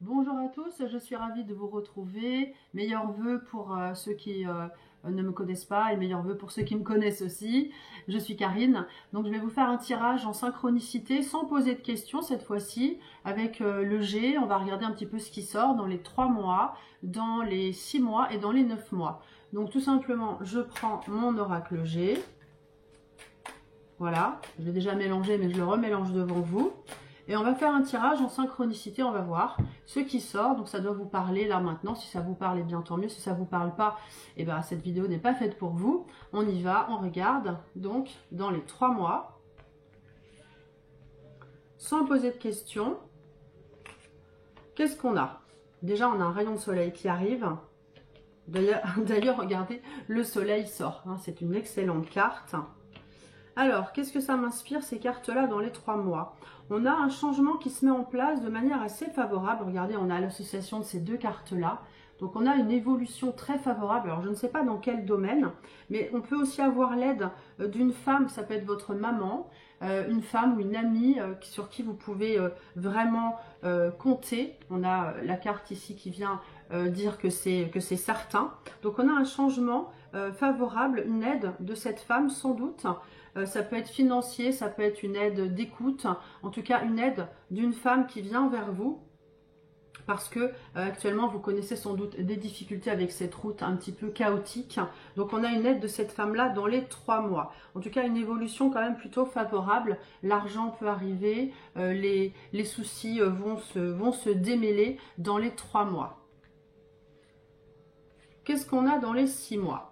Bonjour à tous, je suis ravie de vous retrouver. Meilleurs vœux pour ceux qui ne me connaissent pas et meilleurs vœux pour ceux qui me connaissent aussi. Je suis Karine, donc je vais vous faire un tirage en synchronicité sans poser de questions cette fois-ci avec le G. On va regarder un petit peu ce qui sort dans les 3 mois, dans les 6 mois et dans les 9 mois. Donc tout simplement, je prends mon oracle G. Voilà, je l'ai déjà mélangé mais je le remélange devant vous. Et on va faire un tirage en synchronicité, on va voir ce qui sort. Donc ça doit vous parler là maintenant. Si ça vous parle, bien tant mieux. Si ça ne vous parle pas, eh ben, cette vidéo n'est pas faite pour vous. On y va, on regarde. Donc dans les 3 mois, sans poser de questions, qu'est-ce qu'on a? Déjà, on a un rayon de soleil qui arrive. D'ailleurs, regardez, le soleil sort. Hein, c'est une excellente carte. Alors, qu'est-ce que ça m'inspire ces cartes-là dans les 3 mois? On a un changement qui se met en place de manière assez favorable. Regardez, on a l'association de ces deux cartes-là. Donc, on a une évolution très favorable. Alors, je ne sais pas dans quel domaine, mais on peut aussi avoir l'aide d'une femme. Ça peut être votre maman, une femme ou une amie sur qui vous pouvez vraiment compter. On a la carte ici qui vient dire que c'est certain. Donc, on a un changement favorable, une aide de cette femme sans doute. Ça peut être financier, ça peut être une aide d'écoute, en tout cas une aide d'une femme qui vient vers vous parce que actuellement vous connaissez sans doute des difficultés avec cette route un petit peu chaotique. Donc on a une aide de cette femme-là dans les 3 mois. En tout cas une évolution quand même plutôt favorable. L'argent peut arriver, les soucis vont se démêler dans les 3 mois. Qu'est-ce qu'on a dans les 6 mois ?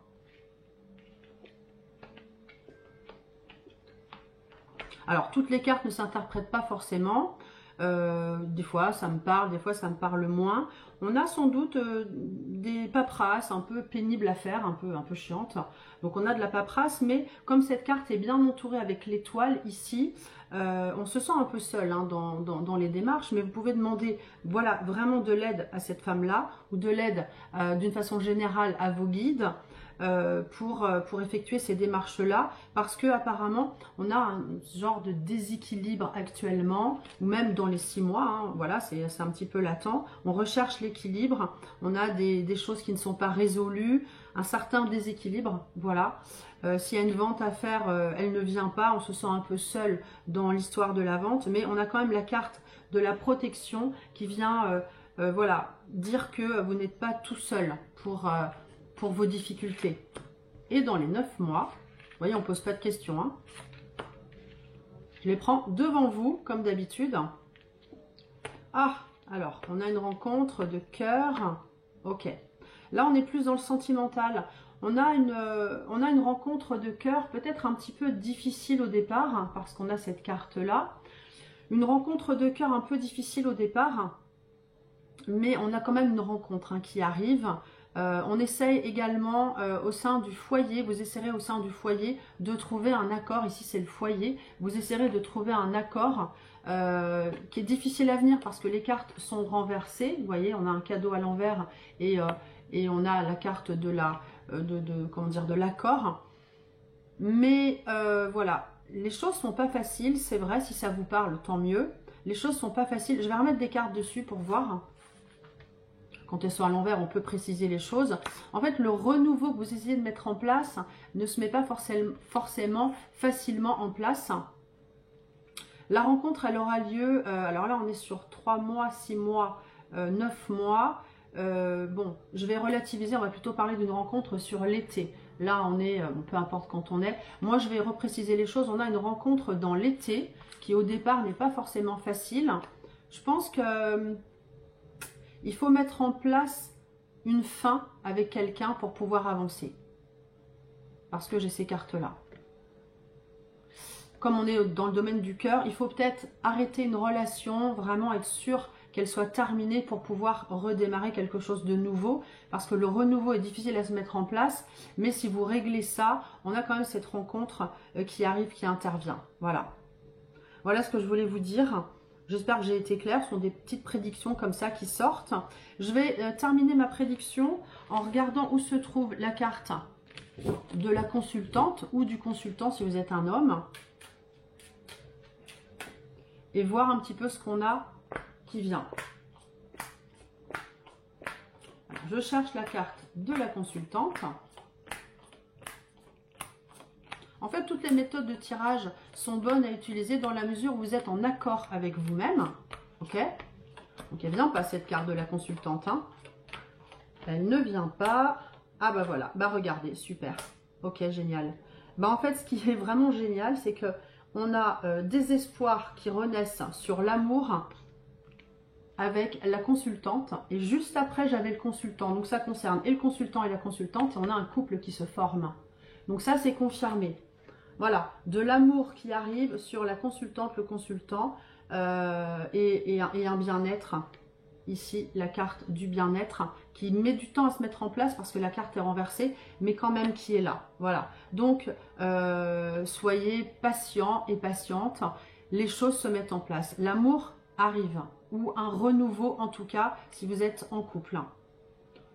Alors, toutes les cartes ne s'interprètent pas forcément. Des fois, ça me parle, des fois, ça me parle moins. On a sans doute des paperasses un peu pénibles à faire, un peu chiantes. Donc, on a de la paperasse, mais comme cette carte est bien entourée avec l'étoile ici, on se sent un peu seul hein, dans les démarches, mais vous pouvez demander voilà, vraiment de l'aide à cette femme-là ou de l'aide d'une façon générale à vos guides. Pour effectuer ces démarches-là, parce que apparemment on a un genre de déséquilibre actuellement, ou même dans les 6 mois, hein, voilà, c'est un petit peu latent. On recherche l'équilibre, on a des choses qui ne sont pas résolues, un certain déséquilibre, voilà. S'il y a une vente à faire, elle ne vient pas, on se sent un peu seul dans l'histoire de la vente, mais on a quand même la carte de la protection qui vient voilà, dire que vous n'êtes pas tout seul pour vos difficultés. Et dans les 9 mois, vous voyez, on ne pose pas de questions. Hein. Je les prends devant vous, comme d'habitude. Ah, alors, on a une rencontre de cœur. Ok. Là, on est plus dans le sentimental. On a une rencontre de cœur peut-être un petit peu difficile au départ, hein, parce qu'on a cette carte-là. Une rencontre de cœur un peu difficile au départ, mais on a quand même une rencontre hein, qui arrive. On essaye également au sein du foyer, vous essayerez au sein du foyer de trouver un accord, ici c'est le foyer, vous essayerez de trouver un accord qui est difficile à venir parce que les cartes sont renversées, vous voyez on a un cadeau à l'envers et on a la carte de l'accord, mais voilà, les choses sont pas faciles, c'est vrai, si ça vous parle tant mieux, les choses sont pas faciles, je vais remettre des cartes dessus pour voir. Quand elles sont à l'envers, on peut préciser les choses. En fait, le renouveau que vous essayez de mettre en place ne se met pas forcément facilement en place. La rencontre, elle aura lieu, alors là, on est sur 3 mois, 6 mois, 9 mois. Bon, je vais relativiser, on va plutôt parler d'une rencontre sur l'été. Là, on est, peu importe quand on est. Moi, je vais repréciser les choses. On a une rencontre dans l'été qui, au départ, n'est pas forcément facile. Je pense que... il faut mettre en place une fin avec quelqu'un pour pouvoir avancer. Parce que j'ai ces cartes-là. Comme on est dans le domaine du cœur, il faut peut-être arrêter une relation, vraiment être sûr qu'elle soit terminée pour pouvoir redémarrer quelque chose de nouveau. Parce que le renouveau est difficile à se mettre en place. Mais si vous réglez ça, on a quand même cette rencontre qui arrive, qui intervient. Voilà. Voilà ce que je voulais vous dire. J'espère que j'ai été claire, ce sont des petites prédictions comme ça qui sortent. Je vais terminer ma prédiction en regardant où se trouve la carte de la consultante ou du consultant si vous êtes un homme. Et voir un petit peu ce qu'on a qui vient. je cherche la carte de la consultante. En fait, toutes les méthodes de tirage sont bonnes à utiliser dans la mesure où vous êtes en accord avec vous-même. Ok? Donc, elle ne vient pas cette carte de la consultante. Hein. Elle ne vient pas. Ah bah voilà, bah regardez, super. Ok, génial. Bah en fait, ce qui est vraiment génial, c'est que on a des espoirs qui renaissent sur l'amour avec la consultante. Et juste après, j'avais le consultant. Donc ça concerne et le consultant et la consultante. Et on a un couple qui se forme. Donc ça, c'est confirmé. Voilà, de l'amour qui arrive sur la consultante, le consultant et un bien-être. Ici, la carte du bien-être qui met du temps à se mettre en place parce que la carte est renversée, mais quand même qui est là. Voilà, donc soyez patients et patientes. Les choses se mettent en place. L'amour arrive, ou un renouveau en tout cas si vous êtes en couple.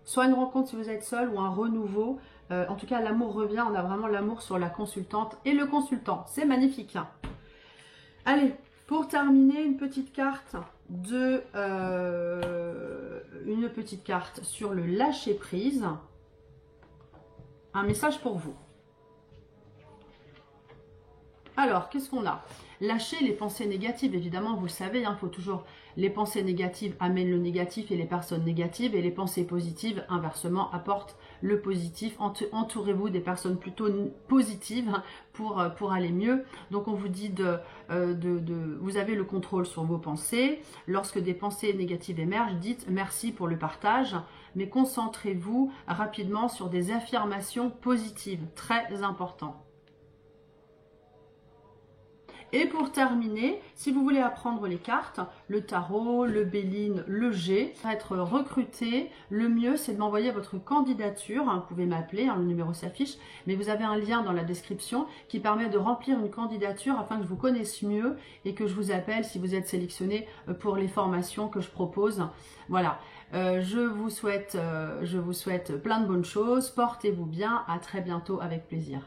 Soit une rencontre si vous êtes seul ou un renouveau. En tout cas, l'amour revient. On a vraiment l'amour sur la consultante et le consultant. C'est magnifique. Allez, pour terminer, une petite carte sur le lâcher prise. Un message pour vous. Alors, qu'est-ce qu'on a? Lâcher les pensées négatives, évidemment, vous le savez, il faut toujours... Les pensées négatives amènent le négatif et les personnes négatives, et les pensées positives, inversement, apportent le positif. Entourez-vous des personnes plutôt positives pour aller mieux. Donc, on vous dit vous avez le contrôle sur vos pensées. Lorsque des pensées négatives émergent, dites merci pour le partage, mais concentrez-vous rapidement sur des affirmations positives, très important. Et pour terminer, si vous voulez apprendre les cartes, le tarot, le Béline, le G, pour être recruté, le mieux c'est de m'envoyer votre candidature. Vous pouvez m'appeler, le numéro s'affiche, mais vous avez un lien dans la description qui permet de remplir une candidature afin que je vous connaisse mieux et que je vous appelle si vous êtes sélectionné pour les formations que je propose. Voilà, je vous souhaite plein de bonnes choses, portez-vous bien, à très bientôt avec plaisir.